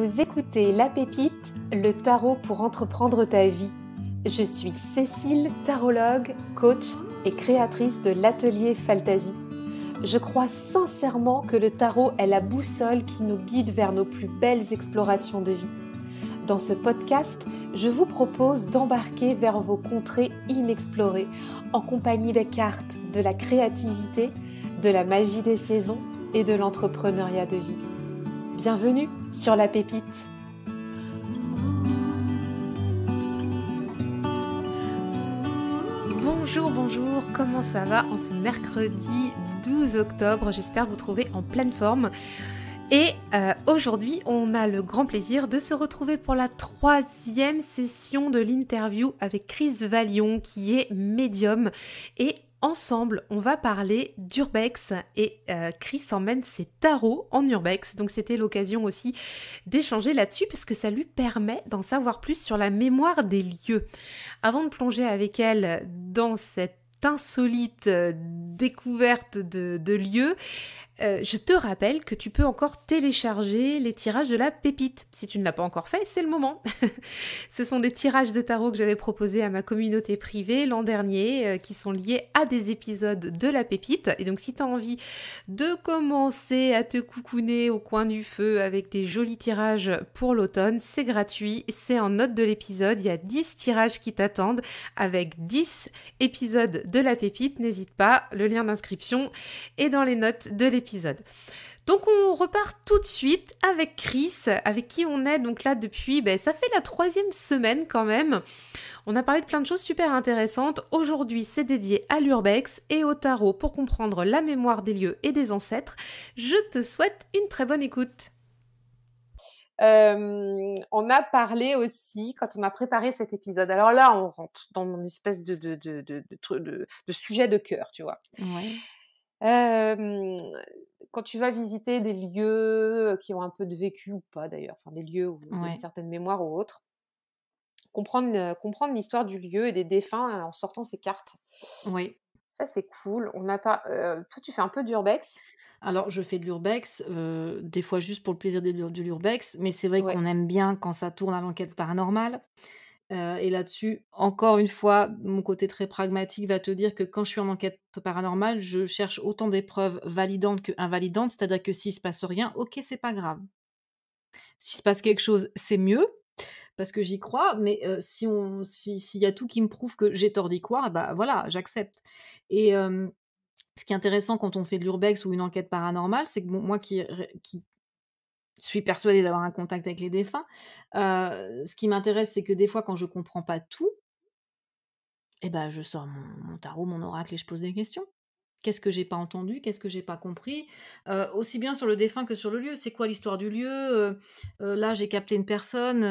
Vous écoutez La Pépite, le tarot pour entreprendre ta vie. Je suis Cécile, tarologue, coach et créatrice de l'atelier Fantasy. Je crois sincèrement que le tarot est la boussole qui nous guide vers nos plus belles explorations de vie. Dans ce podcast, je vous propose d'embarquer vers vos contrées inexplorées en compagnie des cartes, de la créativité, de la magie des saisons et de l'entrepreneuriat de vie. Bienvenue sur La Pépite. Bonjour, comment ça va en ce mercredi 12 octobre? J'espère vous trouver en pleine forme. Et aujourd'hui, on a le grand plaisir de se retrouver pour la 3e session de l'interview avec Chris Valion, qui est médium. Et ensemble, on va parler d'urbex et Chris emmène ses tarots en urbex. Donc c'était l'occasion aussi d'échanger là-dessus parce que ça lui permet d'en savoir plus sur la mémoire des lieux. Avant de plonger avec elle dans cette insolite découverte de lieux, je te rappelle que tu peux encore télécharger les tirages de la pépite. Si tu ne l'as pas encore fait, c'est le moment. Ce sont des tirages de tarot que j'avais proposés à ma communauté privée l'an dernier, qui sont liés à des épisodes de la pépite. Et donc si tu as envie de commencer à te coucouner au coin du feu avec des jolis tirages pour l'automne, c'est gratuit, c'est en note de l'épisode. Il y a 10 tirages qui t'attendent avec 10 épisodes de la pépite. N'hésite pas, le lien d'inscription est dans les notes de l'épisode. Donc on repart tout de suite avec Chris, avec qui on est donc là depuis, ça fait la 3e semaine quand même. On a parlé de plein de choses super intéressantes. Aujourd'hui, c'est dédié à l'urbex et au tarot pour comprendre la mémoire des lieux et des ancêtres. Je te souhaite une très bonne écoute. On a parlé aussi, quand on a préparé cet épisode, alors là, on rentre dans mon espèce de sujet de cœur, tu vois. Ouais. Quand tu vas visiter des lieux qui ont un peu de vécu ou pas d'ailleurs, enfin des lieux où il y a une certaine mémoire ou autre, comprendre l'histoire du lieu et des défunts en sortant ses cartes. Oui. Ça, c'est cool. On n'a pas. Toi, tu fais un peu d'urbex? Alors je fais de l'urbex, des fois juste pour le plaisir de l'urbex, mais c'est vrai Ouais. qu'on aime bien quand ça tourne à l'enquête paranormale, et là-dessus, encore une fois, mon côté très pragmatique va te dire que quand je suis en enquête paranormale, je cherche autant des preuves validantes que invalidantes. C'est-à-dire que s'il se passe rien, OK, c'est pas grave. S'il se passe quelque chose, c'est mieux, parce que j'y crois, mais s'il y a tout qui me prouve que j'ai tort d'y croire, bah, voilà, j'accepte. Et ce qui est intéressant quand on fait de l'urbex ou une enquête paranormale, c'est que bon, moi qui suis persuadée d'avoir un contact avec les défunts, ce qui m'intéresse, c'est que des fois, quand je comprends pas tout, et ben, je sors mon tarot, mon oracle et je pose des questions. Qu'est-ce que j'ai pas entendu? Qu'est-ce que j'ai pas compris? Aussi bien sur le défunt que sur le lieu. C'est quoi l'histoire du lieu? Là, j'ai capté une personne,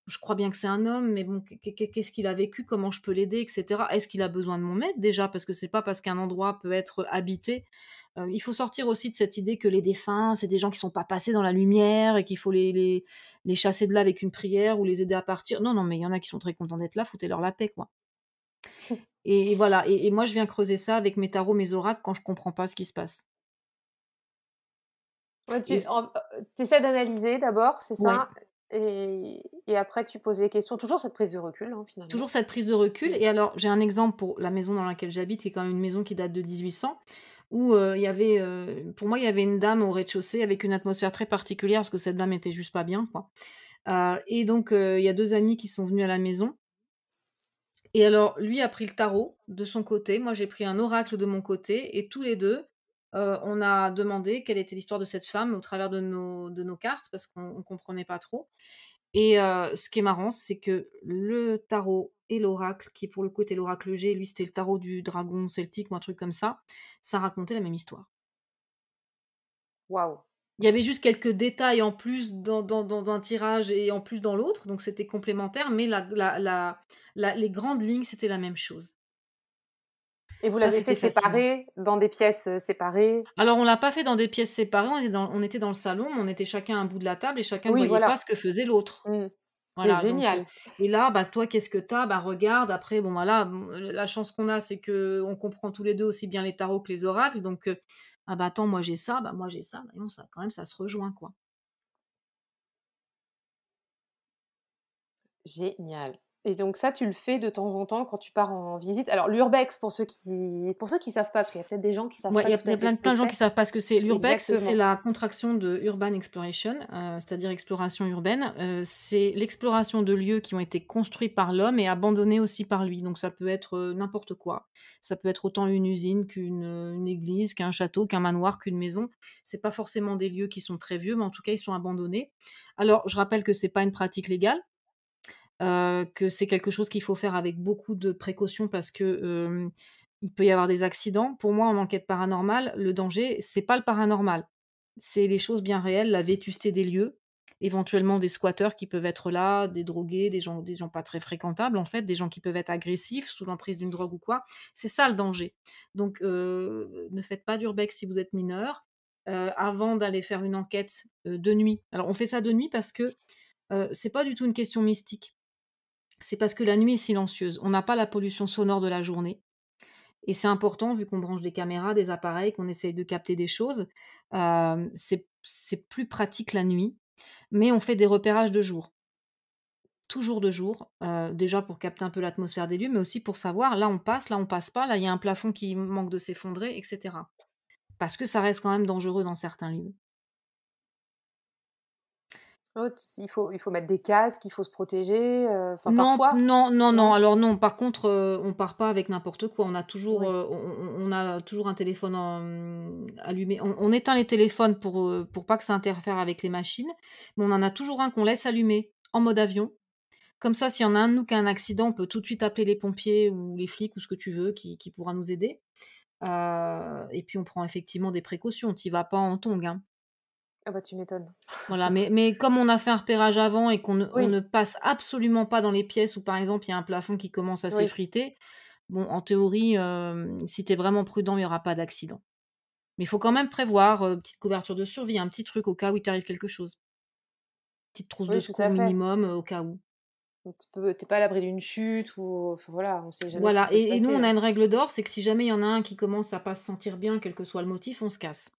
je crois bien que c'est un homme, mais bon, qu'est-ce qu'il a vécu? Comment je peux l'aider? Et cetera. Est-ce qu'il a besoin de mon aide déjà? Parce que c'est pas parce qu'un endroit peut être habité. Il faut sortir aussi de cette idée que les défunts, c'est des gens qui sont pas passés dans la lumière et qu'il faut les chasser de là avec une prière ou les aider à partir. Non, non, mais il y en a qui sont très contents d'être là, foutez-leur la paix, quoi. Et voilà, et moi je viens creuser ça avec mes tarots, mes oracles quand je comprends pas ce qui se passe. Ouais, Et c essaies d'analyser d'abord, c'est Ouais, ça? Et après, tu poses les questions. Toujours cette prise de recul, hein, toujours finalement. cette prise de recul. Mmh. Et alors j'ai un exemple pour la maison dans laquelle j'habite, qui est quand même une maison qui date de 1800, où, il y avait, pour moi, il y avait une dame au rez-de-chaussée avec une atmosphère très particulière parce que cette dame était juste pas bien, quoi. Et donc, il y a 2 amis qui sont venus à la maison, et alors lui a pris le tarot de son côté, moi j'ai pris un oracle de mon côté, et tous les 2, on a demandé quelle était l'histoire de cette femme au travers de nos cartes parce qu'on comprenait pas trop. Et ce qui est marrant, c'est que le tarot et l'oracle, qui pour le coup était l'oracle G, lui c'était le tarot du dragon celtique ou un truc comme ça racontait la même histoire. Waouh! Il y avait juste quelques détails en plus dans un tirage et en plus dans l'autre, donc c'était complémentaire, mais les grandes lignes, c'était la même chose. Et vous Ça, l'avez fait c'était fascinant. séparer, dans des pièces, séparées? Alors on l'a pas fait dans des pièces séparées, on était dans le salon, mais on était chacun à un bout de la table et chacun ne Oui, voyait pas voilà. ce que faisait l'autre. Mmh. C'est Voilà, donc génial. et là, bah, toi, qu'est-ce que tu as? Bah, regarde, après, bon, voilà, la chance qu'on a, c'est qu'on comprend tous les 2 aussi bien les tarots que les oracles, donc «Ah bah, attends, moi j'ai ça, bah, moi j'ai ça», bah, non, ça quand même, ça se rejoint, quoi. Génial. Et donc ça, tu le fais de temps en temps quand tu pars en visite? Alors l'urbex pour ceux qui savent pas, parce qu'il y a peut-être des gens qui savent Ouais, pas il tout y a à fait plein ce que plein de gens qui c'est. savent pas ce que c'est. L'urbex, c'est Exactement. la contraction de urban exploration, c'est-à-dire exploration urbaine. C'est l'exploration de lieux qui ont été construits par l'homme et abandonnés aussi par lui. Donc ça peut être, n'importe quoi. Ça peut être autant une usine une église, qu'un château, qu'un manoir, qu'une maison. C'est pas forcément des lieux qui sont très vieux, mais en tout cas, ils sont abandonnés. Alors, je rappelle que c'est pas une pratique légale, que c'est quelque chose qu'il faut faire avec beaucoup de précautions parce que, il peut y avoir des accidents. Pour moi, en enquête paranormale, le danger, c'est pas le paranormal. C'est les choses bien réelles, la vétusté des lieux, éventuellement des squatteurs qui peuvent être là, des drogués, des gens pas très fréquentables en fait, des gens qui peuvent être agressifs sous l'emprise d'une drogue ou quoi. C'est ça le danger. Donc, ne faites pas d'urbex si vous êtes mineur, avant d'aller faire une enquête, de nuit. Alors on fait ça de nuit parce que, c'est pas du tout une question mystique. C'est parce que la nuit est silencieuse. On n'a pas la pollution sonore de la journée et c'est important vu qu'on branche des caméras, des appareils, qu'on essaye de capter des choses, c'est plus pratique la nuit, mais on fait des repérages de jour. Toujours de jour, déjà pour capter un peu l'atmosphère des lieux, mais aussi pour savoir là on passe pas, là il y a un plafond qui manque de s'effondrer et cetera. Parce que ça reste quand même dangereux dans certains lieux. Oh, il faut mettre des casques, il faut se protéger, enfin Non, parfois, non, non, non, non? alors non, par contre, on part pas avec n'importe quoi. On a toujours, Oui. on a toujours un téléphone allumé. On éteint les téléphones pour pas que ça interfère avec les machines, mais on en a toujours un qu'on laisse allumé en mode avion. Comme ça, s'il y en a un de nous qui a un accident, on peut tout de suite appeler les pompiers ou les flics ou ce que tu veux qui pourra nous aider. Et puis on prend effectivement des précautions. Tu y vas pas en tongs, hein. Ah bah, tu m'étonnes. Voilà, mais comme on a fait un repérage avant et qu'on ne Oui, passe absolument pas dans les pièces où, par exemple, il y a un plafond qui commence à oui. s'effriter, bon, en théorie, si tu es vraiment prudent, il y aura pas d'accident. Mais il faut quand même prévoir, petite couverture de survie, un petit truc au cas où il t'arrive quelque chose. Petite trousse de Oui, tout secours à fait. minimum, au cas où. Tu es pas à l'abri d'une chute ou enfin voilà, on sait jamais ce qui Voilà peut se et nous, passer, on a hein. une règle d'or, c'est que si jamais il y en a un qui commence à pas se sentir bien, quel que soit le motif, on se casse.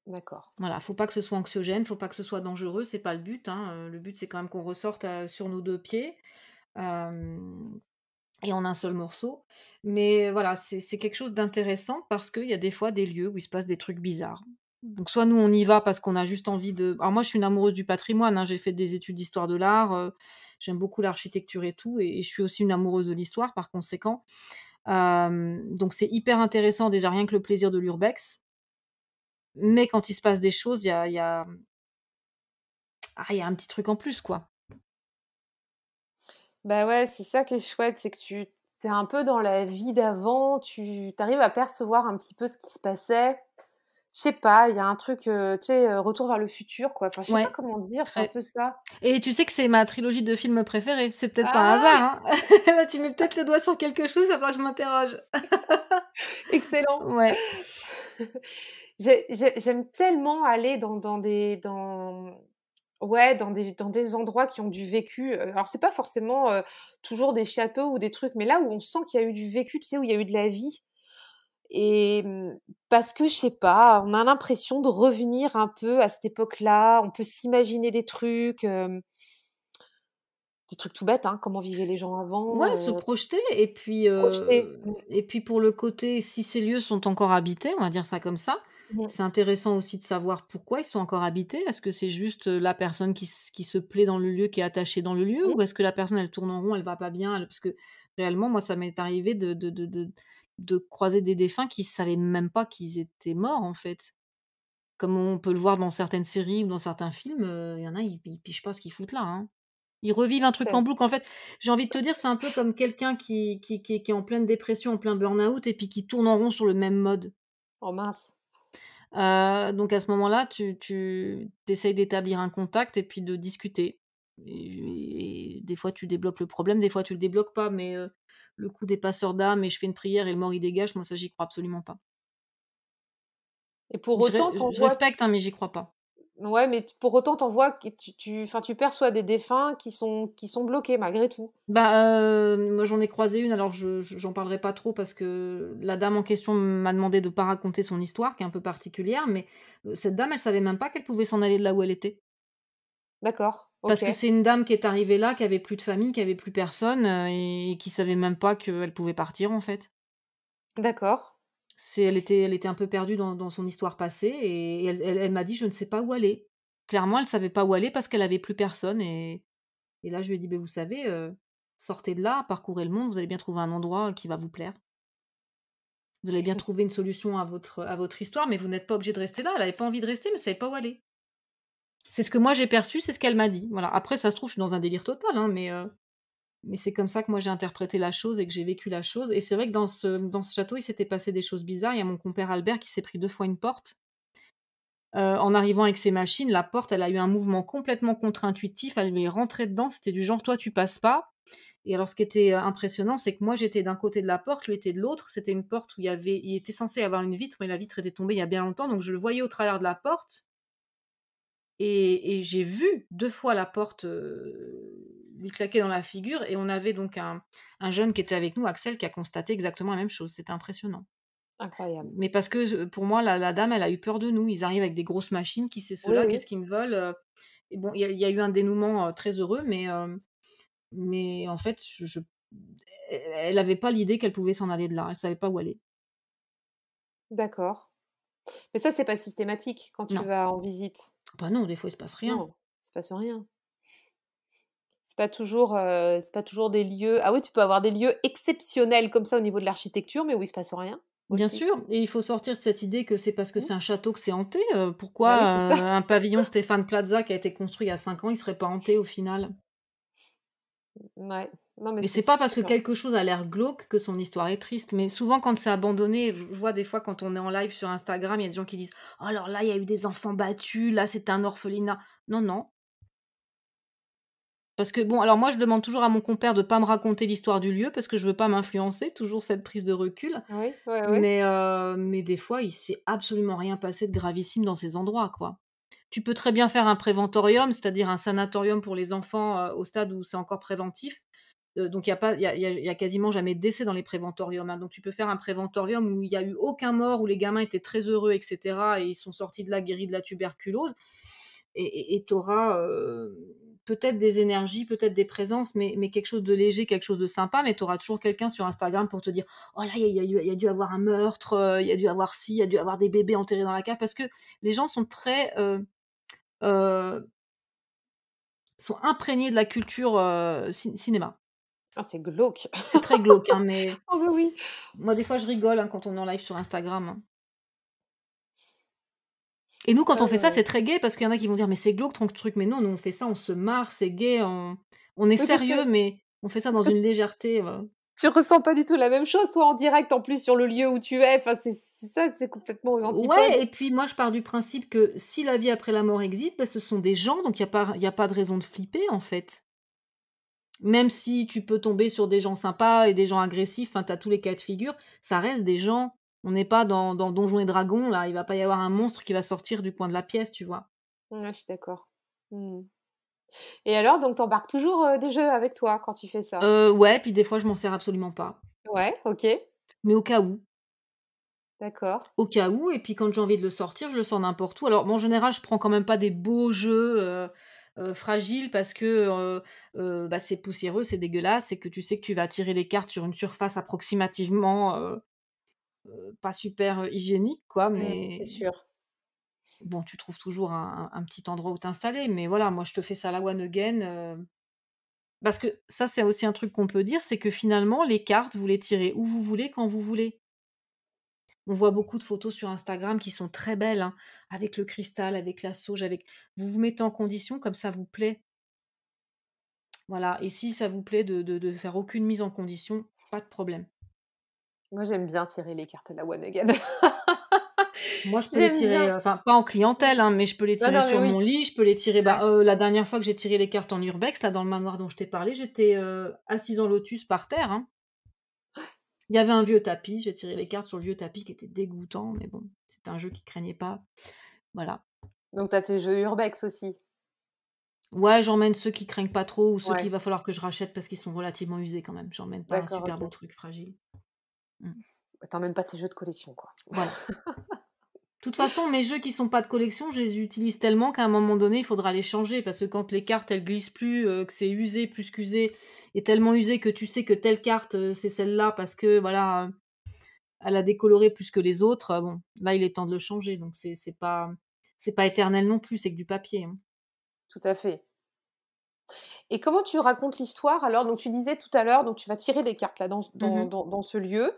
D'accord. Voilà, faut pas que ce soit anxiogène, faut pas que ce soit dangereux, c'est pas le but, hein, le but, c'est quand même qu'on ressorte, sur nos 2 pieds. Hem Et en un seul morceau. Mais voilà, c'est quelque chose d'intéressant parce qu'il y a des fois des lieux où il se passe des trucs bizarres. Donc soit nous on y va parce qu'on a juste envie de alors moi je suis une amoureuse du patrimoine, hein, j'ai fait des études d'histoire de l'art, j'aime beaucoup l'architecture et tout et je suis aussi une amoureuse de l'histoire par conséquent. Donc c'est hyper intéressant déjà rien que le plaisir de l'urbex. Mais quand il se passe des choses, il y a un petit truc en plus quoi. Bah, ouais, c'est ça qui est chouette, c'est que tu es un peu dans la vie d'avant, tu arrives à percevoir un petit peu ce qui se passait. Je sais pas, il y a un truc, tu sais, Retour vers le futur, quoi. Enfin, je sais pas Ouais, comment dire, c'est un très. peu ça. Et tu sais que c'est ma trilogie de films préférée, c'est peut-être pas un Ah! hasard, hein? Là, tu mets peut-être le doigt sur quelque chose, il va falloir que je m'interroge. Excellent. Ouais, J'aime tellement aller ouais, dans des endroits qui ont du vécu, alors c'est pas forcément, toujours des châteaux ou des trucs, mais là où on sent qu'il y a eu du vécu, tu sais, où il y a eu de la vie et parce que je sais pas, on a l'impression de revenir un peu à cette époque-là, on peut s'imaginer des trucs tout bêtes, hein, comment vivaient les gens ouais, avant, se projeter projeter. Mmh. et puis pour le côté si ces lieux sont encore habités, on va dire ça comme ça, Mmh. c'est intéressant aussi de savoir pourquoi ils sont encore habités. Est-ce que c'est juste, la personne qui se plaît dans le lieu, qui est attachée dans le lieu? Mmh. Ou est-ce que la personne elle tourne en rond, elle va pas bien, parce que réellement moi ça m'est arrivé de croiser des défunts qui savaient même pas qu'ils étaient morts, en fait. Comme on peut le voir dans certaines séries ou dans certains films, il y en a, ils pigent pas ce qu'ils foutent là, hein. Ils revivent un truc en C'est boucle. En fait, j'ai envie de te dire, c'est un peu comme quelqu'un qui est en pleine dépression, en plein burn-out et puis qui tourne en rond sur le même mode. oh mince. Donc à ce moment-là, tu essayes d'établir un contact et puis de discuter et des fois tu débloques le problème, des fois tu le débloques pas, mais le coup des passeurs d'âme et je fais une prière et le mort il dégage, moi ça j'y crois absolument pas. Et pour Je autant, re je respecte, hein, mais j'y crois pas. ouais, mais pour autant, tu vois que enfin, tu perçois des défunts qui sont bloqués malgré tout? Bah, moi j'en ai croisé une, alors j'en parlerai pas trop parce que la dame en question m'a demandé de pas raconter son histoire qui est un peu particulière, mais cette dame, elle savait même pas qu'elle pouvait s'en aller de là où elle était. D'accord. Parce que OK, c'est une dame qui est arrivée là, qui avait plus de famille, qui avait plus personne, et qui savait même pas qu'elle pouvait partir, en fait. d'accord. Elle était un peu perdue dans son histoire passée, et elle m'a dit: «Je ne sais pas où aller». Clairement, elle savait pas où aller parce qu'elle avait plus personne, et là, je lui ai dit: «Beh, vous savez, sortez de là, parcourez le monde, vous allez bien trouver un endroit qui va vous plaire. Vous allez bien trouver une solution à votre histoire, mais vous n'êtes pas obligé de rester là». Elle avait pas envie de rester, mais elle savait pas où aller. C'est ce que moi j'ai perçu, c'est ce qu'elle m'a dit. Voilà. Après, ça se trouve, je suis dans un délire total, hein, mais c'est comme ça que moi j'ai interprété la chose et que j'ai vécu la chose, et c'est vrai que dans ce château, il s'était passé des choses bizarres. Il y a mon compère Albert qui s'est pris 2 fois une porte. En arrivant avec ses machines, la porte, elle a eu un mouvement complètement contre-intuitif, elle lui est rentrée dedans, c'était du genre: «Toi, tu passes pas». Et alors ce qui était, impressionnant, c'est que moi j'étais d'un côté de la porte, lui était de l'autre. C'était une porte où il était censé y avoir une vitre, mais la vitre était tombée il y a bien longtemps, donc je le voyais au travers de la porte, et j'ai vu 2 fois la porte, lui claquer dans la figure, et on avait donc un jeune qui était avec nous, Axel, qui a constaté exactement la même chose. C'était impressionnant. Incroyable. Mais parce que, pour moi, la dame, elle a eu peur de nous. Ils arrivent avec des grosses machines, qui c'est Oui, ceux-là? oui. Qu'est-ce qu'ils me veulent? Et bon, il y a eu un dénouement, très heureux, mais en fait, elle avait pas l'idée qu'elle pouvait s'en aller de là. Elle savait pas où aller. D'accord. Mais ça, c'est pas systématique quand tu Non. vas en visite? Bah, non, des fois, il se passe rien. Non, il se passe rien. C'est pas toujours des lieux ah oui, tu peux avoir des lieux exceptionnels comme ça au niveau de l'architecture, mais où il se passe rien Bien aussi. sûr, et il faut sortir de cette idée que c'est parce que Mmh. c'est un château que c'est hanté. Bah Pourquoi, oui, c'est ça. un pavillon Stéphane Plaza qui a été construit il y a 5 ans, il serait pas hanté au final? Ouais. Non, mais Et c'est c'est pas parce que sûr. quelque chose a l'air glauque que son histoire est triste, mais souvent quand c'est abandonné, je vois des fois quand on est en live sur Instagram, il y a des gens qui disent: «Oh alors là, il y a eu des enfants battus, là c'était un orphelinat». Non, non, parce que bon, alors moi je demande toujours à mon compère de pas me raconter l'histoire du lieu parce que je veux pas m'influencer, toujours cette prise de recul, Oui, ouais, ouais. mais des fois il s'est absolument rien passé de gravissime dans ces endroits, quoi. Tu peux très bien faire un préventorium, c'est-à-dire un sanatorium pour les enfants, au stade où c'est encore préventif. Donc il y a pas il y a quasiment jamais de décès dans les préventoriums, hein. Donc tu peux faire un préventorium où il y a eu aucun mort, où les gamins étaient très heureux, et cetera, et ils sont sortis de là guéris de la tuberculose, et tu auras, peut-être des énergies, peut-être des présences, mais quelque chose de léger, quelque chose de sympa, mais tu auras toujours quelqu'un sur Instagram pour te dire: «Oh là, il y a dû avoir un meurtre, il y a dû avoir ci, il y a dû avoir des bébés enterrés dans la cave», parce que les gens sont très, heu, sont imprégnés de la culture, cinéma. Ah, c'est glauque. C'est très glauque, hein, mais Oh bah oui. moi, des fois, je rigole, hein, quand on est en live sur Instagram, hein. Et nous, quand Ouais, on fait ouais, ça, ouais. c'est très gai parce qu'il y en a qui vont dire: «Mais c'est glauque ton truc», mais non, nous, on fait ça, on se marre, c'est gai, on est Oui, parce sérieux, que mais on fait ça parce dans que une légèreté, tu ressens pas du tout la même chose, toi, en direct, en plus, sur le lieu où tu es. Enfin, c'est ça, c'est complètement aux ouais, antipodes. et puis moi, je pars du principe que si la vie après la mort existe, bah, ce sont des gens, donc il y a pas de raison de flipper, en fait. Même si tu peux tomber sur des gens sympas et des gens agressifs, enfin, tu as tous les cas de figure, ça reste des gens. On n'est pas dans Donjons et Dragons, là, il va pas y avoir un monstre qui va sortir du coin de la pièce, tu vois? Ouais, je suis d'accord. Mmh. Et alors, donc tu embarques toujours, des jeux avec toi quand tu fais ça? Ouais, puis des fois, je m'en sers absolument pas, Ouais, OK, mais au cas où. d'accord. Au cas où, et puis quand j'ai envie de le sortir, je le sors n'importe où. Alors bon, en général, je prends quand même pas des beaux jeux, fragiles, parce que, bah, c'est poussiéreux, c'est dégueulasse, et que tu sais que tu vas tirer les cartes sur une surface approximativement, pas super, hygiénique, quoi, Mmh, c'est mais sûr. bon, tu trouves toujours un petit endroit où t'installer. Mais voilà, moi, je te fais ça à la one again, parce que ça, c'est aussi un truc qu'on peut dire, c'est que finalement, les cartes, vous les tirez où vous voulez, quand vous voulez. On voit beaucoup de photos sur Instagram qui sont très belles, hein, avec le cristal, avec la sauge, avec vous vous mettez en condition comme ça vous plaît. Voilà, et si ça vous plaît de faire aucune mise en condition, pas de problème. Moi, j'aime bien tirer les cartes à la one again. Moi, je peux les J'aime tirer, bien. enfin pas en Mmh. clientèle, hein, mais je peux les Non, tirer non, mais sur oui. mon lit, je peux les tirer, Ouais. bah, la dernière fois que j'ai tiré les cartes en urbex, là, dans le manoir dont je t'ai parlé, j'étais, assise en lotus par terre, hein. Il y avait un vieux tapis, j'ai tiré les cartes sur le vieux tapis qui était dégoûtant, mais bon, c'était un jeu qui craignait pas. Voilà. Donc tu as tes jeux urbex aussi? Ouais, j'emmène ceux qui craignent pas trop, ou ceux qu'il Ouais, va falloir que je rachète parce qu'ils sont relativement usés quand même. J'emmène pas un d'accord, super beau OK. truc fragile. Mmh. Tu emmènes pas tes jeux de collection, quoi. Voilà. toute façon, mes jeux qui sont pas de collection, je les utilise tellement qu'à un moment donné, il faudra les changer parce que quand les cartes, elles glissent plus, que c'est usé plus qu'usé et tellement usé que tu sais que telle carte, c'est celle-là parce que voilà, elle a décoloré plus que les autres, bon, là, il est temps de le changer donc c'est pas éternel non plus, c'est que du papier, hein. Tout à fait. Et comment tu racontes l'histoire alors? Donc tu disais tout à l'heure, donc tu vas tirer des cartes là Mmh mh. dans ce lieu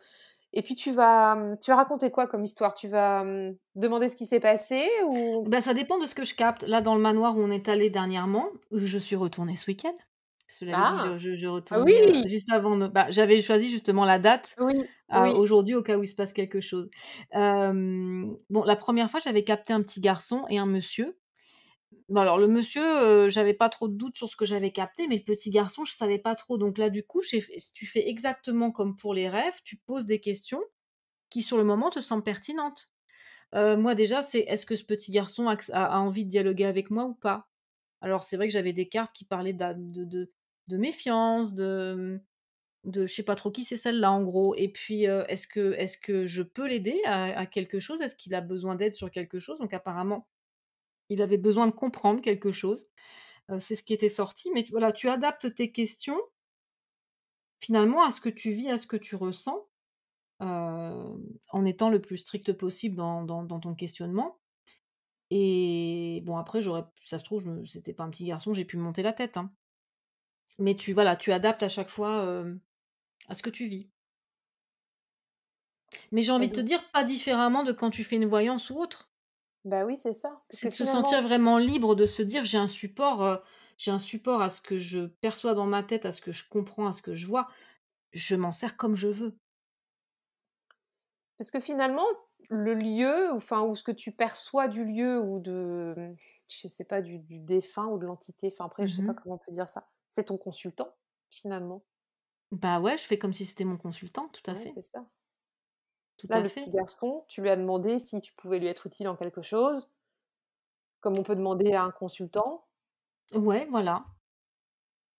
et puis tu vas raconter quoi comme histoire? Tu vas, demander ce qui s'est passé ou? Bah, ça dépend de ce que je capte. Là, dans le manoir où on est allé dernièrement, où je suis retournée ce week-end. Je te l'avais dit, Ah! je Ah retournais, oui! juste avant no bah, j'avais choisi justement la date, Oui, oui. aujourd'hui au cas où il se passe quelque chose. Bon, la première fois, j'avais capté un petit garçon et un monsieur. Bah, alors le monsieur, j'avais pas trop de doutes sur ce que j'avais capté, mais le petit garçon, je savais pas trop. Donc là, du coup, j'ai fait tu fais exactement comme pour les rêves, tu poses des questions qui, sur le moment, te semblent pertinentes. Moi déjà, c'est est-ce que ce petit garçon a envie de dialoguer avec moi ou pas? Alors c'est vrai que j'avais des cartes qui parlaient de méfiance, de je sais pas trop qui c'est celle-là en gros et puis, est-ce que je peux l'aider à quelque chose? Est-ce qu'il a besoin d'aide sur quelque chose? Donc apparemment, il avait besoin de comprendre quelque chose, c'est ce qui était sorti mais voilà, tu adaptes tes questions finalement à ce que tu vis, à ce que tu ressens, en étant le plus strict possible dans ton questionnement. Et bon après j'aurais ça se trouve c'était pas un petit garçon, j'ai pu me monter la tête, hein. Mais tu adaptes à chaque fois, à ce que tu vis. Mais j'ai Et envie de te donc dire pas différemment de quand tu fais une voyance ou autre. bah oui, c'est ça. Parce C'est que de se sentir finalement vraiment libre, de se dire: j'ai un support à ce que je perçois dans ma tête, à ce que je comprends, à ce que je vois. Je m'en sers comme je veux». parce que finalement, le lieu, enfin, ou ce que tu perçois du lieu ou de, je sais pas, du défunt ou de l'entité, enfin après je sais pas Mmh. comment on peut dire ça, c'est ton consultant, finalement. Bah, ouais, je fais comme si c'était mon consultant, tout à Ouais, fait, c'est ça. tout Là, à le petit fait. garçon, tu lui as demandé si tu pouvais lui être utile en quelque chose, comme on peut demander à un consultant. Ouais, voilà.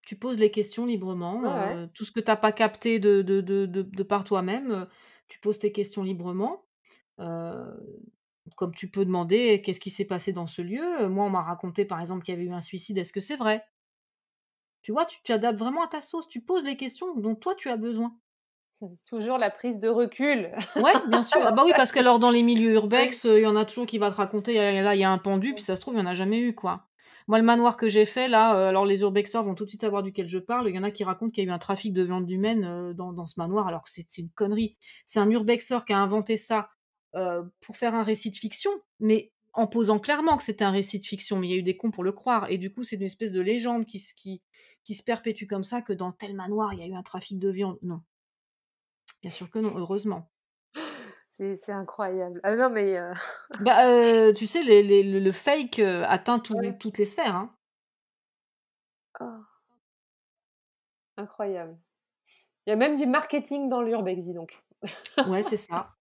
Tu poses les questions librement, Ouais, ouais. tout ce que tu as pas capté de par toi-même, tu poses tes questions librement. Heu, Comme tu peux demander: «Qu'est-ce qui s'est passé dans ce lieu?» Moi, on m'a raconté, par exemple, qu'il y avait eu un suicide, est-ce que c'est vrai? Tu vois? Tu adaptes vraiment à ta sauce, tu poses les questions dont toi tu as besoin. Toujours la prise de recul. Ouais, bien sûr. Ah bah oui, Ça, parce c'est qu'alors dans les milieux oui. urbex, il y en a toujours qui va te raconter: là, il y a un pendu», puis ça se trouve, il y en a jamais eu, quoi. Moi, le manoir que j'ai fait là, alors les urbexeurs vont tout de suite savoir duquel je parle. Il y en a qui racontent qu'il y a eu un trafic de viande humaine, dans ce manoir, alors que c'est une connerie. C'est un urbexeur qui a inventé ça, pour faire un récit de fiction, mais en posant clairement que c'était un récit de fiction, mais il y a eu des cons pour le croire et du coup, c'est une espèce de légende qui se perpétue comme ça, que dans tel manoir, il y a eu un trafic de viande. Non, bien sûr que non, heureusement. C'est incroyable. Ah non, mais Bah, tu sais le fake, atteint ouais. toutes les sphères, hein. Oh, incroyable. Il y a même du marketing dans l'urbex, dis donc. Ouais, c'est ça.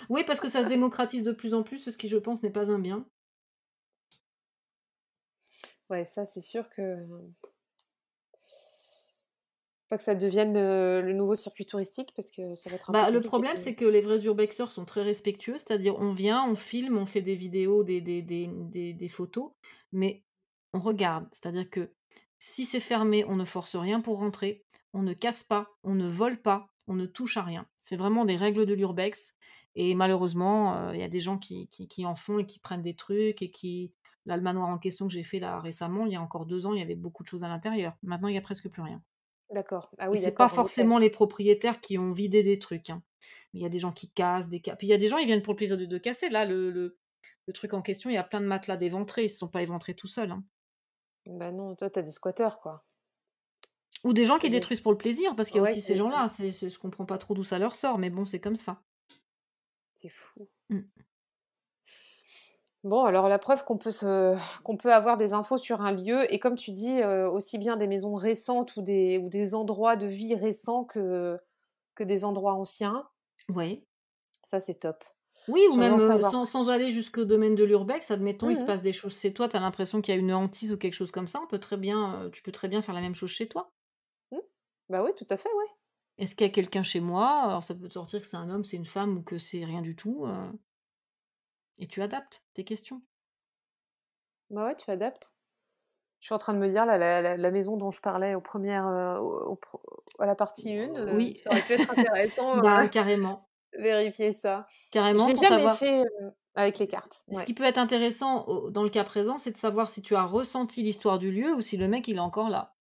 Oui, parce que ça se démocratise de plus en plus, ce qui, je pense, n'est pas un bien. Ouais, ça, c'est sûr que pas que ça devienne le nouveau circuit touristique parce que ça va être un peu Bah, le compliqué problème, quand même. c'est que les vrais urbexeurs sont très respectueux, c'est-à-dire on vient, on filme, on fait des vidéos, des photos, mais on regarde. C'est-à-dire que si c'est fermé, on ne force rien pour rentrer, on ne casse pas, on ne vole pas, on ne touche à rien. C'est vraiment des règles de l'urbex et malheureusement, il y a des gens qui en font et qui prennent des trucs et qui là, le manoir en question que j'ai fait là récemment, il y a encore 2 ans, il y avait beaucoup de choses à l'intérieur. Maintenant, il y a presque plus rien. D'accord. Ah Et oui, c'est pas d'accord, en effet. forcément les propriétaires qui ont vidé des trucs, hein. Il y a des gens qui cassent puis il y a des gens, ils viennent pour le plaisir de casser. Là, le truc en question, il y a plein de matelas d'éventrés, ils se sont pas éventrés tout seuls, hein. Bah non, toi, tu as des squatteurs, quoi. Ou des gens qui Mais bon, détruisent pour le plaisir, parce qu'il y a ouais, aussi qui ces détruisent. gens-là. Je comprends pas trop d'où ça leur sort, mais bon, c'est comme ça. C'est fou. Mmh. Bon, alors la preuve qu'on peut avoir des infos sur un lieu et comme tu dis, aussi bien des maisons récentes ou des endroits de vie récents que des endroits anciens, Ouais. ça, c'est top. Oui, ou Si on veut même, en savoir sans plus. aller jusqu'au domaine de l'urbex, admettons, il se Mmh. passe des choses chez toi, tu as l'impression qu'il y a une hantise ou quelque chose comme ça, tu peux très bien faire la même chose chez toi. Mmh. Bah oui, tout à fait, ouais. Est-ce qu'il y a quelqu'un chez moi? Alors ça peut te sortir que c'est un homme, c'est une femme ou que c'est rien du tout, et tu adaptes tes questions. Bah ouais, tu adaptes. Je suis en train de me dire là, la maison dont je parlais aux premières, à la partie 1, Oui, ça aurait pu être intéressant, bah, carrément, vérifier ça. Je carrément l'ai pour jamais savoir. fait, avec les cartes. Ce Ouais. qui peut être intéressant dans le cas présent, c'est de savoir si tu as ressenti l'histoire du lieu ou si le mec il est encore là.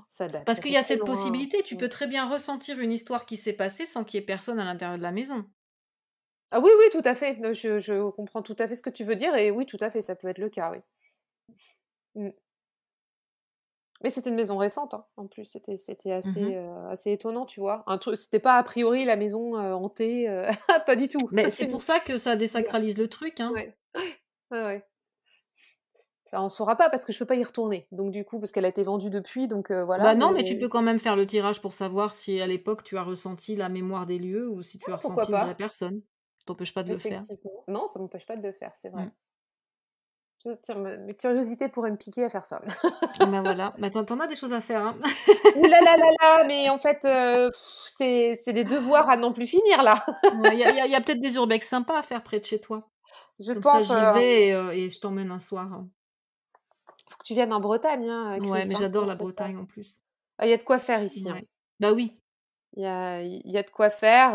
Ça date, Parce ça qu'il fait y a trop cette loin. possibilité, tu peux très bien ressentir une histoire qui s'est passée sans qu'il y ait personne à l'intérieur de la maison. Ah oui, oui, tout à fait. Je comprends tout à fait ce que tu veux dire et oui, tout à fait, ça peut être le cas, oui. Mmh. Mais c'était une maison récente, hein, en plus, c'était assez, Mmh. assez étonnant, tu vois? Un truc c'était pas a priori la maison, hantée, pas du tout. Mais c'est pour ça que ça Bien. désacralise le truc, hein. Ouais. Ouais, ouais. Enfin, on saura pas parce que je peux pas y retourner. Donc du coup, parce qu'elle a été vendue depuis, donc voilà, Bah, non, mais tu mais peux quand même faire le tirage pour savoir si à l'époque tu as ressenti la mémoire des lieux ou si tu as pourquoi ressenti une vraie pas? personne. Ça t'empêche pas de le faire. Effectivement. Non, ça m'empêche pas de le faire, c'est Mmh. vrai. Tiens, ma curiosité pourrait me piquer à faire ça. Bah, voilà, bah, tu as des choses à faire, hein. Ouh là là là là, mais en fait, c'est des devoirs à n'en plus finir là. Ouais, il y a peut-être des urbex sympas à faire près de chez toi. Je Comme ça pense, j'y vais et je t'emmène un soir, hein. faut que tu viennes en Bretagne, hein, Ouais, Chris, mais hein, j'adore on la fait ça. Bretagne en plus. Ah, il y a de quoi faire ici, hein. Ouais. Bah, oui. Il y a de quoi faire,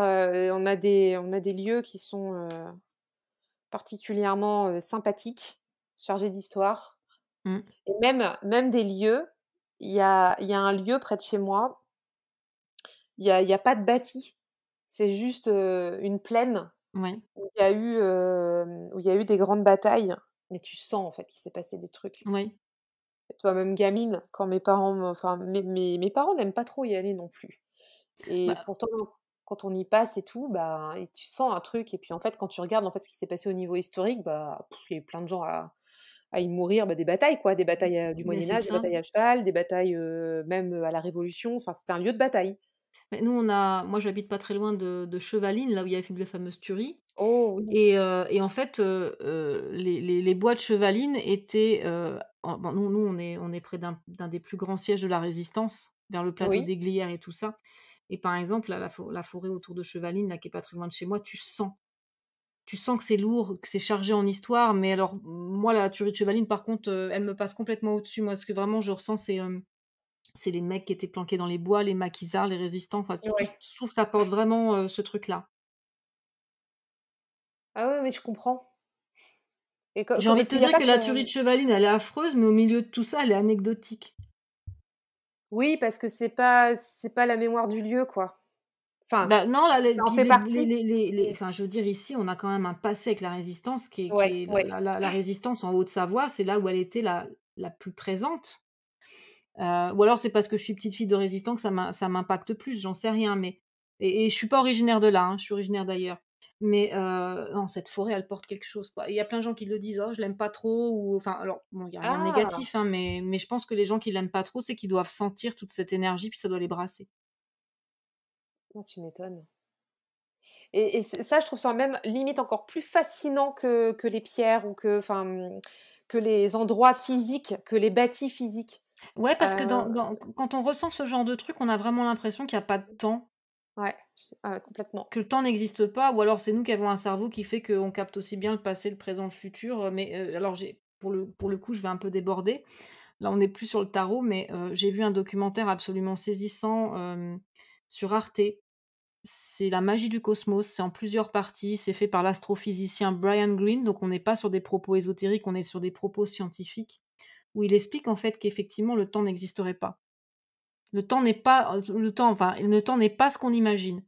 on a des lieux qui sont, particulièrement, sympathiques, chargés d'histoire Mmh. et même des lieux, il y a un lieu près de chez moi, il y a pas de bâti. C'est juste, une plaine Ouais, où il y a eu des grandes batailles, mais tu sens en fait qu'il s'est passé des trucs. ouais. Toi, même gamine, quand mes parents me enfin mes parents n'aiment pas trop y aller non plus et Bah, pourtant, quand on y passe et tout, bah et tu sens un truc et puis en fait, quand tu regardes en fait ce qui s'est passé au niveau historique, bah, il y a eu plein de gens à y mourir, bah, des batailles quoi, des batailles, du mais Moyen c'est Âge, des ça. batailles à cheval, des batailles, même, à la Révolution, enfin, c'était un lieu de bataille. Mais nous, moi, j'habite pas très loin de Chevaline, là où il y a eu la fameuse tuerie Oh oui, et en fait, les bois de Chevaline étaient, bon, nous, on est près d'un des plus grands sièges de la Résistance, vers le plateau oui, des Glières et tout ça et par exemple, là, la forêt autour de Chevaline, là, qui est pas très loin de chez moi, tu sens que c'est lourd, que c'est chargé en histoire, mais alors, moi, la tuerie de Chevaline, par contre, elle me passe complètement au-dessus. Moi, ce que vraiment je ressens, c'est les mecs qui étaient planqués dans les bois, les maquisards, les résistants, enfin, ouais. je trouve que ça porte vraiment, ce truc-là. Ah ouais, mais je comprends et J'ai envie de parce te qu'il y a dire pas que la que tuerie de Chevaline, elle est affreuse, mais au milieu de tout ça, elle est anecdotique. oui, parce que c'est pas la mémoire du lieu, quoi. Enfin, Bah, non, là, ça en fait partie. Mmh. enfin, je veux dire, ici, on a quand même un passé avec la Résistance Ouais, qui est ouais. la Résistance en Haute-Savoie, c'est là où elle était la plus présente. Ou alors c'est parce que je suis petite fille de résistant que ça m'impacte plus, j'en sais rien, mais et je suis pas originaire de là, hein, je suis originaire d'ailleurs. Mais non, cette forêt, elle porte quelque chose, quoi. Il y a plein de gens qui le disent: «Oh, je l'aime pas trop» ou enfin alors bon, il y a rien de Ah! négatif, hein, mais je pense que les gens qui l'aiment pas trop, c'est qu'ils doivent sentir toute cette énergie, puis ça doit les brasser. Ah, tu m'étonnes et ça, je trouve ça même limite encore plus fascinant que les pierres ou que les endroits physiques, que les bâtis physiques. Ouais, parce que Heu, quand on ressent ce genre de truc, on a vraiment l'impression qu'il y a pas de temps, ouais, complètement. que le temps n'existe pas ou alors c'est nous qui avons un cerveau qui fait qu'on capte aussi bien le passé, le présent, le futur, mais alors j'ai pour le coup, je vais un peu déborder. Là, on n'est plus sur le tarot, mais j'ai vu un documentaire absolument saisissant, sur Arte. C'est La magie du cosmos, c'est en plusieurs parties, c'est fait par l'astrophysicien Brian Greene, donc on n'est pas sur des propos ésotériques, on est sur des propos scientifiques, où il explique en fait qu'effectivement le temps n'existerait pas. Le temps n'est pas ce qu'on imagine.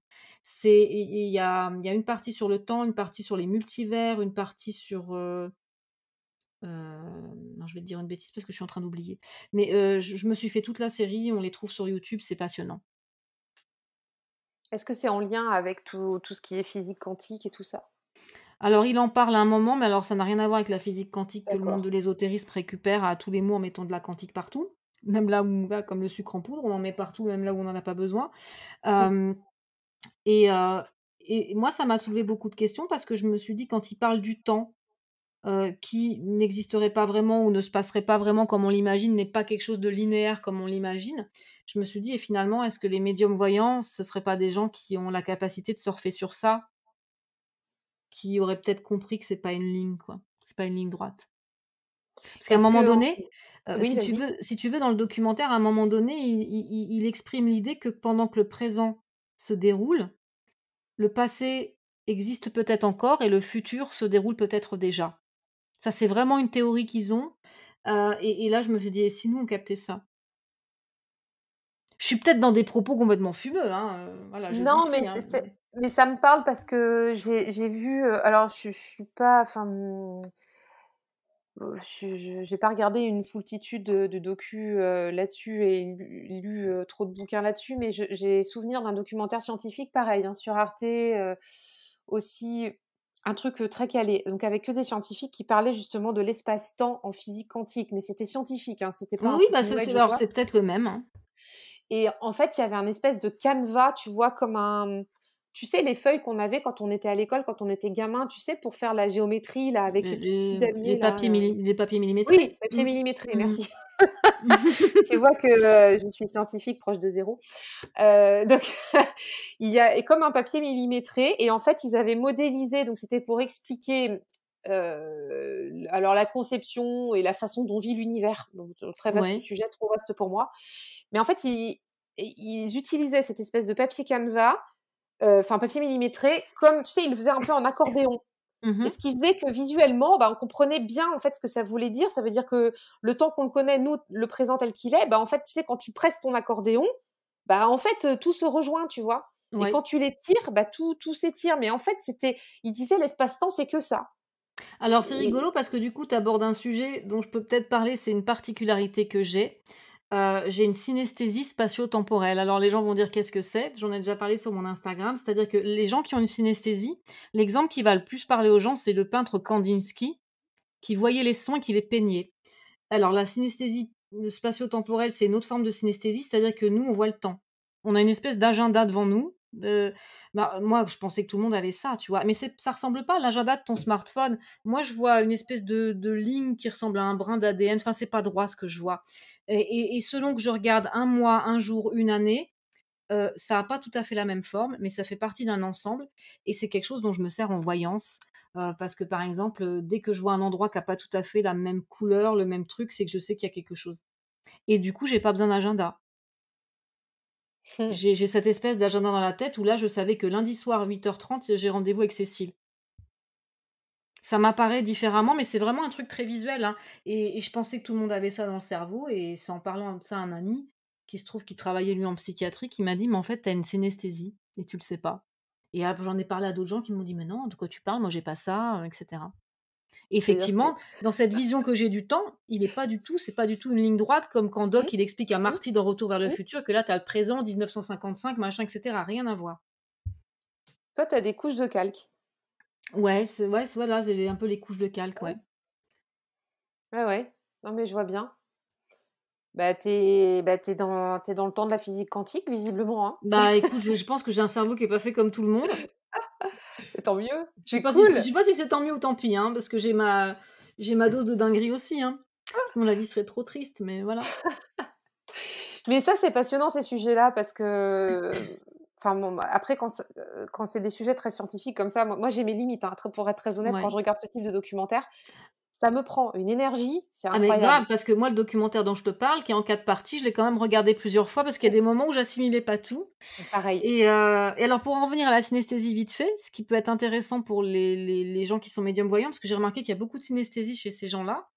Il y a une partie sur le temps, une partie sur les multivers, une partie sur, non, je vais te dire une bêtise parce que je suis en train d'oublier. Mais, je me suis fait toute la série, on les trouve sur YouTube, c'est passionnant. Est-ce que c'est en lien avec tout ce qui est physique quantique et tout ça? Alors il en parle à un moment, mais alors ça n'a rien à voir avec la physique quantique que le monde D'accord. de l'ésotérisme récupère à tous les mots en mettant de la quantique partout. Même là où on va comme le sucre en poudre, on en met partout, même là où on n'en a pas besoin. Hem et heu et moi ça m'a soulevé beaucoup de questions parce que je me suis dit quand il parle du temps, qui n'existerait pas vraiment ou ne se passerait pas vraiment comme on l'imagine, n'est pas quelque chose de linéaire comme on l'imagine. Je me suis dit: «Et finalement, est-ce que les médiums voyants, ce seraient pas des gens qui ont la capacité de surfer sur ça, qui aurait peut-être compris que c'est pas une ligne, quoi. C'est pas une ligne droite. Parce qu'à un Est-ce moment que donné, oui, vas-y. si tu veux, dans le documentaire, à un moment donné, il exprime l'idée que pendant que le présent se déroule, le passé existe peut-être encore et le futur se déroule peut-être déjà. Ça, c'est vraiment une théorie qu'ils ont, et là, je me suis dit: «Et si nous, on captait ça?» Je suis peut-être dans des propos complètement fumeux, hein, voilà, je dis Non, si, hein. mais ça me parle parce que j'ai vu, alors je suis pas enfin, je j'ai pas regardé une foultitude de docus, là-dessus et lu, trop de bouquins là-dessus, mais j'ai souvenir d'un documentaire scientifique pareil, hein, sur Arte, aussi un truc, très calé, donc avec que des scientifiques qui parlaient justement de l'espace-temps en physique quantique, mais c'était scientifique, hein, c'était pas Oui, un oui, truc bah, new c'est age ou alors quoi. c'est peut-être le même, hein. Et en fait, il y avait un espèce de canevas, tu vois? Comme un tu sais, les feuilles qu'on avait quand on était à l'école, quand on était gamin, tu sais, pour faire la géométrie là, avec les tout petits damiers là, Les papiers millimétrés. oui, papier Mmh. millimétré, Mmh. merci. Tu vois que, je suis scientifique proche de zéro. Donc il y a et comme un papier millimétré et en fait, ils avaient modélisé, donc c'était pour expliquer, alors la conception et la façon dont vit l'univers. Donc très vaste Ouais. sujet, trop vaste pour moi. Mais en fait, ils utilisaient cette espèce de papier canevas, enfin papier millimétré, comme tu sais, ils le faisaient un peu en accordéon. Mmh Et mh. ce qui faisait que visuellement, bah, on comprenait bien en fait ce que ça voulait dire. Ça veut dire que le temps qu'on le connaît, nous, le présent tel qu'il est, bah, en fait, tu sais, quand tu presses ton accordéon, bah, en fait, tout se rejoint, tu vois? Et Ouais. quand tu l'étires, bah, tout s'étire. Mais en fait, il disait l'espace-temps, c'est que ça. Alors c'est Et rigolo parce que du coup, tu abordes un sujet dont je peux peut-être parler, c'est une particularité que j'ai. J'ai une synesthésie spatio-temporelle. Alors les gens vont dire: «Qu'est-ce que c'est?» J'en ai déjà parlé sur mon Instagram. C'est-à-dire que les gens qui ont une synesthésie, l'exemple qui va le plus parler aux gens, c'est le peintre Kandinsky qui voyait les sons et qui les peignait. Alors la synesthésie, spatio-temporelle, c'est une autre forme de synesthésie, c'est-à-dire que nous, on voit le temps. On a une espèce d'agenda devant nous, bah, moi, je pensais que tout le monde avait ça, tu vois? Mais ça ressemble pas à l'agenda de ton smartphone. Moi, je vois une espèce de ligne qui ressemble à un brin d'ADN, enfin, c'est pas droit ce que je vois et selon que je regarde un mois, un jour, une année, ça a pas tout à fait la même forme, mais ça fait partie d'un ensemble et c'est quelque chose dont je me sers en voyance, parce que, par exemple, dès que je vois un endroit qui a pas tout à fait la même couleur, le même truc, c'est que je sais qu'il y a quelque chose et du coup, j'ai pas besoin d'agenda. mmh, J'ai cette espèce d'agenda dans la tête où là, je savais que lundi soir à 8h30, j'ai rendez-vous avec Cécile. Ça m'apparaît différemment, mais c'est vraiment un truc très visuel, hein et je pensais que tout le monde avait ça dans le cerveau et c'est en parlant de ça à un ami qui se trouve qu'il travaillait lui en psychiatrie, qui m'a dit: «Mais en fait, tu as une synesthésie et tu le sais pas» et après j'en ai parlé à d'autres gens qui m'ont dit: «Mais non, de quoi tu parles? Moi j'ai pas ça», et cetera. Et c'est-à-dire effectivement, dans cette vision que j'ai du temps, c'est pas du tout une ligne droite comme quand mmh, Doc, il explique à mmh, Marty dans Retour vers le mmh. futur que là, tu as le présent 1955, machin, et cetera, rien à voir. Toi, tu as des couches de calque. Ouais, c'est voilà, j'ai un peu les couches de calque, Ouais, ouais. ouais, ouais. Non, mais je vois bien. Bah, tu dans le temps de la physique quantique visiblement, hein? Bah, écoute, je pense que j'ai un cerveau qui est pas fait comme tout le monde. Et tant mieux, c'est cool! Je sais pas si c'est tant mieux ou tant pis, hein, parce que j'ai ma dose de dinguerie aussi, hein. Sinon la vie serait trop triste, mais voilà. Mais ça, c'est passionnant ces sujets-là parce que, enfin bon, bah, après quand c'est des sujets très scientifiques comme ça, moi j'ai mes limites, hein, très pour être très honnête, quand Ouais. je regarde ce type de documentaire, ça me prend une énergie, c'est Ah mais incroyable. grave, parce que moi, le documentaire dont je te parle, qui est en 4 parties, je l'ai quand même regardé plusieurs fois parce qu'il y a des moments où j'assimilais pas tout. Pareil. Et alors pour en revenir à la synesthésie vite fait, ce qui peut être intéressant pour les gens qui sont médiums voyants, parce que j'ai remarqué qu'il y a beaucoup de synesthésie chez ces gens-là.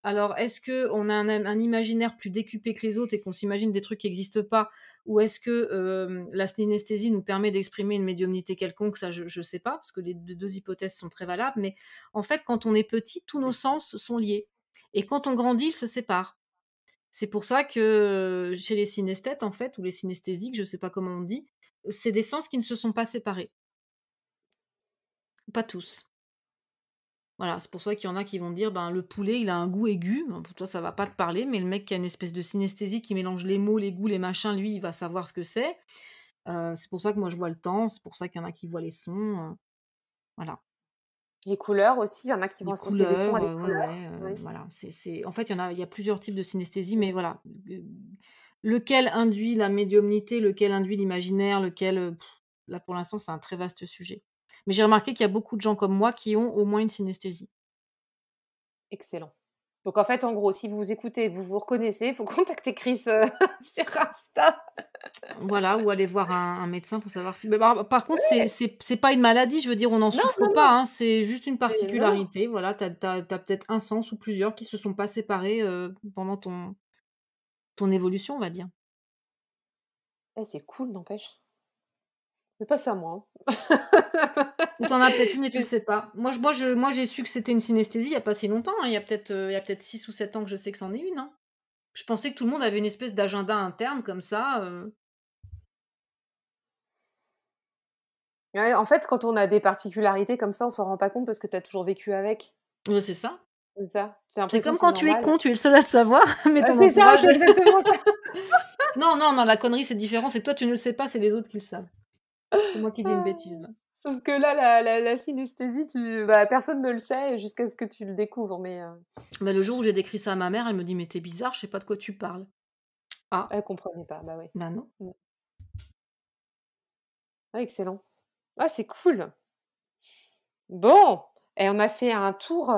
Alors est-ce qu'on a un imaginaire plus décuplé que les autres et qu'on s'imagine des trucs qui existent pas? Ou est-ce que, la synesthésie nous permet d'exprimer une médiumnité quelconque? Ça, je sais pas, parce que les 2 hypothèses sont très valables, mais en fait, quand on est petit, tous nos sens sont liés et quand on grandit, ils se séparent. C'est pour ça que, chez les synesthètes, en fait, ou les synesthésiques, je sais pas comment on dit, c'est des sens qui ne se sont pas séparés. Pas tous. Voilà, c'est pour ça qu'il y en a qui vont dire: «Ben, le poulet, il a un goût aigu». Ben, pour toi, ça va pas te parler, mais le mec qui a une espèce de synesthésie qui mélange les mots, les goûts, les machins, lui, il va savoir ce que c'est. C'est pour ça que moi, je vois le temps, c'est pour ça qu'il y en a qui voient les sons, voilà. Les couleurs aussi, il y en a qui vont Les associer des sons à couleurs, des ouais, couleurs. ouais, Oui. voilà, en fait, il y a plusieurs types de synesthésie, Mmh. mais voilà, lequel induit la médiumnité, lequel induit l'imaginaire, lequel, là, pour l'instant, c'est un très vaste sujet. Mais j'ai remarqué qu'il y a beaucoup de gens comme moi qui ont au moins une synesthésie. Excellent. Donc en fait, en gros, si vous écoutez et que vous vous reconnaissez, il faut contacter Chris, sur Insta. Voilà, ou aller voir un médecin pour savoir si mais par contre, Ouais. c'est pas une maladie, je veux dire, on n'en Non, souffre non, pas, non, hein, c'est juste une non. particularité, voilà, tu as peut-être un sens ou plusieurs qui se sont pas séparés, pendant ton évolution, on va dire. Eh, c'est cool, n'empêche. Mais pas ça, moi, hein. Ou tu en as peut-être une et tu le Mais sais pas. Moi, j'ai su que c'était une synesthésie il y a pas si longtemps, hein, il y a peut-être 6 ou 7 ans que je sais que c'en est une, hein. Je pensais que tout le monde avait une espèce d'agenda interne comme ça, ouais, en fait, quand on a des particularités comme ça, on s'en rend pas compte parce que tu as toujours vécu avec. ouais, c'est ça. C'est ça. Tu as C'est l'impression comme que c'est quand tu es normal. con, tu es le seul à le savoir, mais Ah, ton c'est ça, entourage c'est exactement ça. non, non, non, la connerie, c'est différent, c'est que toi, tu ne le sais pas, c'est les autres qui le savent. C'est moi qui dis une Ah. bêtise, là. Sauf que là, la synesthésie, bah, personne ne le sait jusqu'à ce que tu le découvres, mais Bah, le jour où j'ai décrit ça à ma mère, elle me dit: «Mais tu es bizarre, je sais pas de quoi tu parles». Ah, elle comprenait pas. Bah, ouais. bah, non. Mmh. Ah, excellent. Ah, c'est cool. Bon, et on a fait un tour,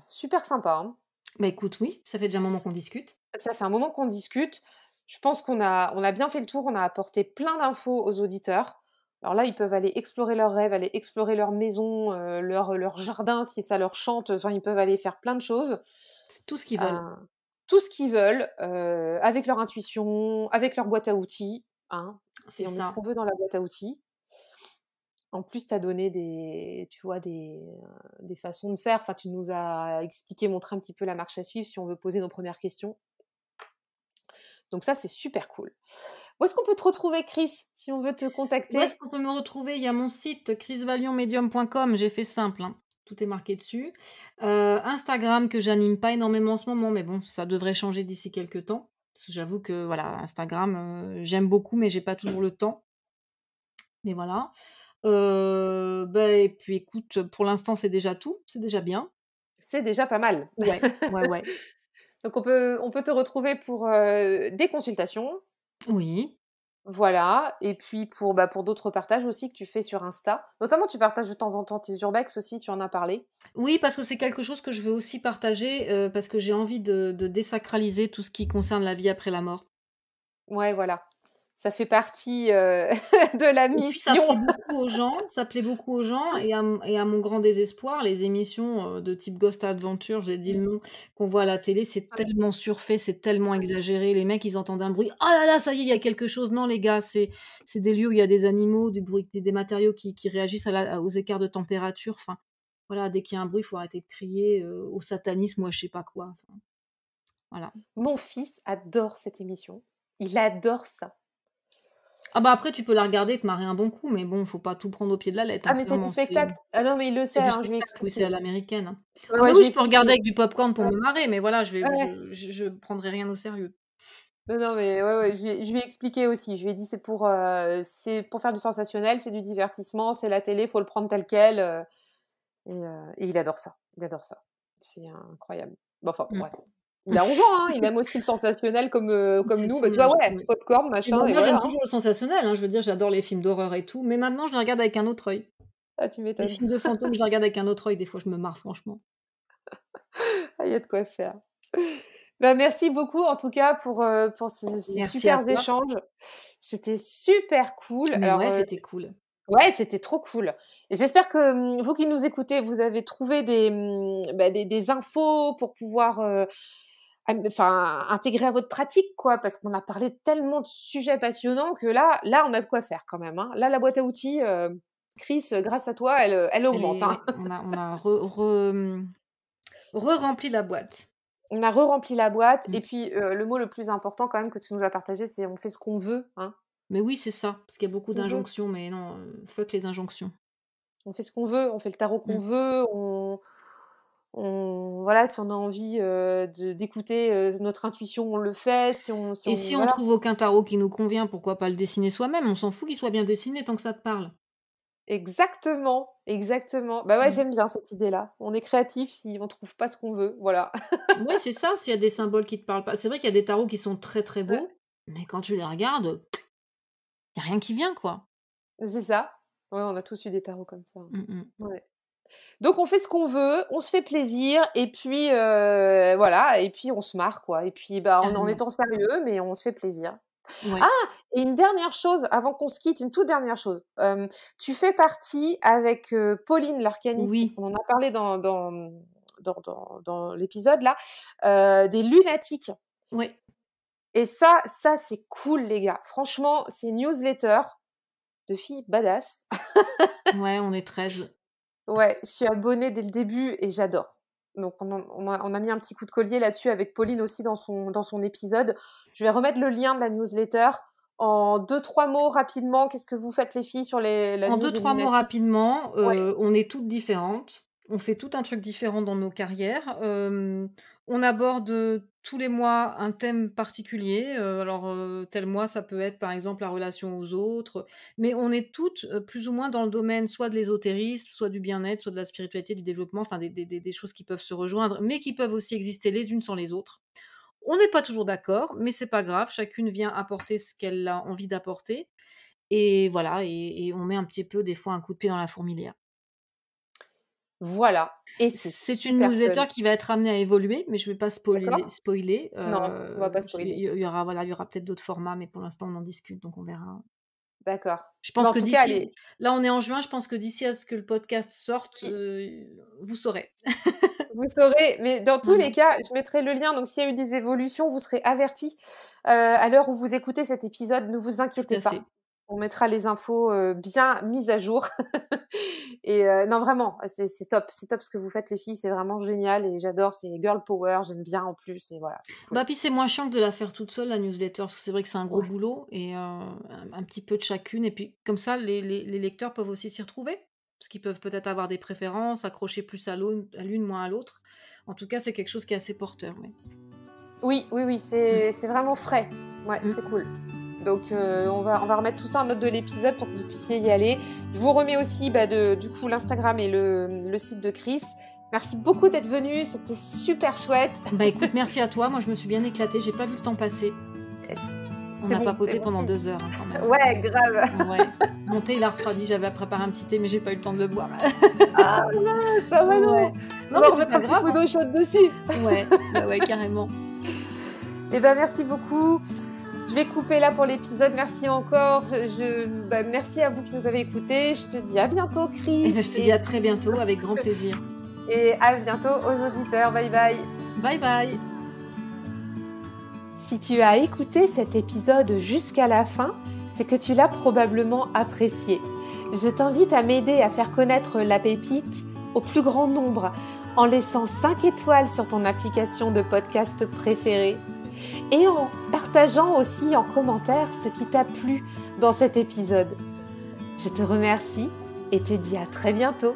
super sympa, hein. Bah, écoute, oui, ça fait déjà un moment qu'on discute. Ça fait un moment qu'on discute. Je pense qu'on a bien fait le tour, on a apporté plein d'infos aux auditeurs. Alors là, ils peuvent aller explorer leurs rêves, aller explorer leur maison, leur jardin si ça leur chante, enfin, ils peuvent aller faire plein de choses, C'est tout ce qu'ils veulent. heu, tout ce qu'ils veulent, avec leur intuition, avec leur boîte à outils, hein, C'est et on met ce ça. qu'on veut dans la boîte à outils. En plus, tu as donné tu vois, des façons de faire. Enfin, tu nous as expliqué, montré un petit peu la marche à suivre si on veut poser nos premières questions. Donc ça, c'est super cool. Où est-ce qu'on peut te retrouver, Chris, si on veut te Où est-ce contacter? qu'on peut me retrouver? Il y a mon site chrisvalionmedium.com, j'ai fait simple, hein, tout est marqué dessus. Instagram que j'anime pas énormément en ce moment, mais bon, ça devrait changer d'ici quelques temps. Parce que j'avoue que voilà, Instagram, j'aime beaucoup, mais j'ai pas toujours le temps. Mais voilà. Bah et puis écoute, pour l'instant, c'est déjà tout, c'est déjà bien. C'est déjà pas mal. Ouais, ouais, ouais. Donc on peut te retrouver pour, des consultations, Oui. voilà, et puis pour d'autres partages aussi que tu fais sur Insta. Notamment, tu partages de temps en temps tes urbex aussi, tu en as parlé. Oui, parce que c'est quelque chose que je veux aussi partager, parce que j'ai envie de désacraliser tout ce qui concerne la vie après la mort. Ouais, voilà. Ça fait partie, de la Et puis mission. ça plaît beaucoup aux gens et à mon grand désespoir, les émissions, de type Ghost Adventure, j'ai dit le nom, qu'on voit à la télé, c'est tellement surfait, c'est tellement exagéré. Les mecs, ils entendent un bruit: «Oh là là, ça y est, il y a quelque chose». Non les gars, c'est des lieux où il y a des animaux, du bruit, des matériaux qui réagissent aux écarts de température. Enfin, voilà, dès qu'il y a un bruit, il faut arrêter de crier, au satanisme ou à je sais pas quoi, enfin, voilà. Mon fils adore cette émission. Il adore ça. Ah bah, après tu peux la regarder et te marrer un bon coup, mais bon, faut pas tout prendre au pied de la lettre, Ah, hein, mais c'est du clairement, spectacle. Ah non, mais il le sait, c'est du hein, je lui ai spectacle, oui, c'est expliqué. à l'américaine, hein. Ouais, Ah bah ouais, je oui, lui ai je peux regarder expliqué. avec du popcorn pour Ouais, me marrer, mais voilà, ouais. je prendrai rien au sérieux. Non, non, mais ouais, ouais, je lui ai expliqué aussi. Je lui ai dit: «C'est pour faire du sensationnel, c'est du divertissement, c'est la télé, faut le prendre tel quel», et il adore ça. Il adore ça. C'est incroyable. Bah, enfin, Mmh. bref. Il a 11 ans, hein, il aime aussi le sensationnel comme C'est nous. Bah, son tu vois, âge, ouais, ouais. popcorn, Et bah, machin, et moi, j'aime voilà, hein. toujours le sensationnel, hein, je veux dire, j'adore les films d'horreur et tout, mais maintenant, je les regarde avec un autre œil. Ah, tu Les m'étonnes. films de fantômes, je les regarde avec un autre œil, des fois, je me marre, franchement. Ah, il y a de quoi faire. Bah, merci beaucoup en tout cas pour ces Merci à supers toi. échanges. C'était super cool. Mais Alors, ouais, c'était cool. ouais, c'était trop cool, et j'espère que, vous qui nous écoutez, vous avez trouvé bah, des infos pour pouvoir, enfin, intégrer à votre pratique, quoi. Parce qu'on a parlé tellement de sujets passionnants que là, on a de quoi faire quand même, hein. Là, la boîte à outils, Chris, grâce à toi, elle Elle augmente, est hein. ouais, on a re-rempli la boîte. On a re-rempli la boîte, Mmh. et puis, le mot le plus important quand même que tu nous as partagé, c'est: «On fait ce qu'on veut», hein. Mais oui, c'est ça, parce qu'il y a Ce beaucoup qu'on veut. d'injonctions, mais non, fuck les injonctions. On fait ce qu'on veut, on fait le tarot qu'on Mmh. veut, voilà, si on a envie, d'écouter, notre intuition, on le fait, si Et on si on voilà. trouve aucun tarot qui nous convient, pourquoi pas le dessiner soi-même? On s'en fout qu'il soit bien dessiné tant que ça te parle. Exactement, exactement. Bah, ouais, Mmh. j'aime bien cette idée-là. On est créatif si on trouve pas ce qu'on veut, voilà. Ouais, c'est ça, s'il y a des symboles qui te parlent pas. C'est vrai qu'il y a des tarots qui sont très, très Ouais, beaux, mais quand tu les regardes, il y a rien qui vient, quoi. c'est ça. Ouais, on a tous eu des tarots comme ça. Mmh mh. Ouais. Donc on fait ce qu'on veut, on se fait plaisir et puis, voilà et puis on se marre quoi et puis, bah, en Carrément. étant sérieux, mais on se fait plaisir. Ah! Ouais. Et une dernière chose avant qu'on se quitte, une toute dernière chose. Tu fais partie avec, Pauline l'arcaniste, parce Oui, qu'on en a parlé dans l'épisode là, des lunatiques ouais, et ça c'est cool les gars. Franchement, c'est une newsletter de filles badass. ouais, on est 13. Ouais, je suis abonnée dès le début et j'adore. Donc on a mis un petit coup de collier là-dessus avec Pauline aussi dans son épisode. Je vais remettre le lien de la newsletter. En deux trois mots rapidement, qu'est-ce que vous faites les filles sur la En news deux des trois mots lunatiques? rapidement, Ouais. on est toutes différentes. On fait tout un truc différent dans nos carrières. On aborde, tous les mois un thème particulier. Alors, tel mois, ça peut être, par exemple, la relation aux autres, mais on est toutes, plus ou moins dans le domaine soit de l'ésotérisme, soit du bien-être, soit de la spiritualité, du développement, enfin des choses qui peuvent se rejoindre, mais qui peuvent aussi exister les unes sans les autres. On n'est pas toujours d'accord, mais c'est pas grave, chacune vient apporter ce qu'elle a envie d'apporter. Et voilà et on met un petit peu des fois un coup de pied dans la fourmilière. Voilà et c'est C'est une super fun. newsletter qui va être amenée à évoluer, mais je vais pas D'accord? spoiler, Non, on va pas il spoiler. y aura voilà, il y aura peut-être d'autres formats, mais pour l'instant on en discute, donc on verra. D'accord. Je Mais pense en que tout cas, d'ici là on est en juin, je pense que d'ici à ce que le podcast sorte, oui, vous saurez. vous saurez, mais dans tous les Voilà, cas, je mettrai le lien, donc s'il y a eu des évolutions, vous serez avertis. À l'heure où vous écoutez cet épisode, ne vous tout inquiétez à fait. pas. On mettra les infos, bien mises à jour et non vraiment, c'est top ce que vous faites les filles, c'est vraiment génial et j'adore, c'est girl power, j'aime bien en plus et voilà, c'est cool. Bah, puis c'est moins chiant que de la faire toute seule la newsletter, parce que c'est vrai que c'est un gros Ouais. boulot et un petit peu de chacune et puis comme ça les lecteurs peuvent aussi s'y retrouver. Parce qu'ils peuvent peut-être avoir des préférences, accrocher plus à l'une, moins à l'autre. En tout cas, c'est quelque chose qui est assez porteur, ouais. Oui, oui, oui, Mmh. c'est vraiment frais. Ouais, Mmh. c'est cool. Donc on va remettre tout ça en note de l'épisode pour que vous puissiez y aller. Je vous remets aussi, bah, du coup l'Instagram et le site de Chris. Merci beaucoup d'être venu, c'était super chouette. Bah, écoute, merci à toi. Moi, je me suis bien éclatée, j'ai pas vu le temps passer. Yes. On C'est a bon, c'est papoté bon pendant signe. 2 heures, hein, quand même. Ouais, grave. Ouais. Mon thé, il a refroidi, j'avais préparé un petit thé, mais j'ai pas eu le temps de le boire. Ah mince, ah ouais non. Ouais. On Non, va mais c'est remettre pas un petit grave, coup hein. d'eau chaude dessus. Ouais, bah, ouais, carrément. Eh ben merci beaucoup. Je vais couper là pour l'épisode. Merci encore. Bah, merci à vous qui nous avez écoutés. Je te dis à bientôt, Et Chris. ben, je te dis à très bientôt, avec grand plaisir. Et à bientôt aux auditeurs. Bye bye. Bye bye. Si tu as écouté cet épisode jusqu'à la fin, c'est que tu l'as probablement apprécié. Je t'invite à m'aider à faire connaître la pépite au plus grand nombre en laissant 5 étoiles sur ton application de podcast préférée et en partageant aussi en commentaire ce qui t'a plu dans cet épisode. Je te remercie et te dis à très bientôt.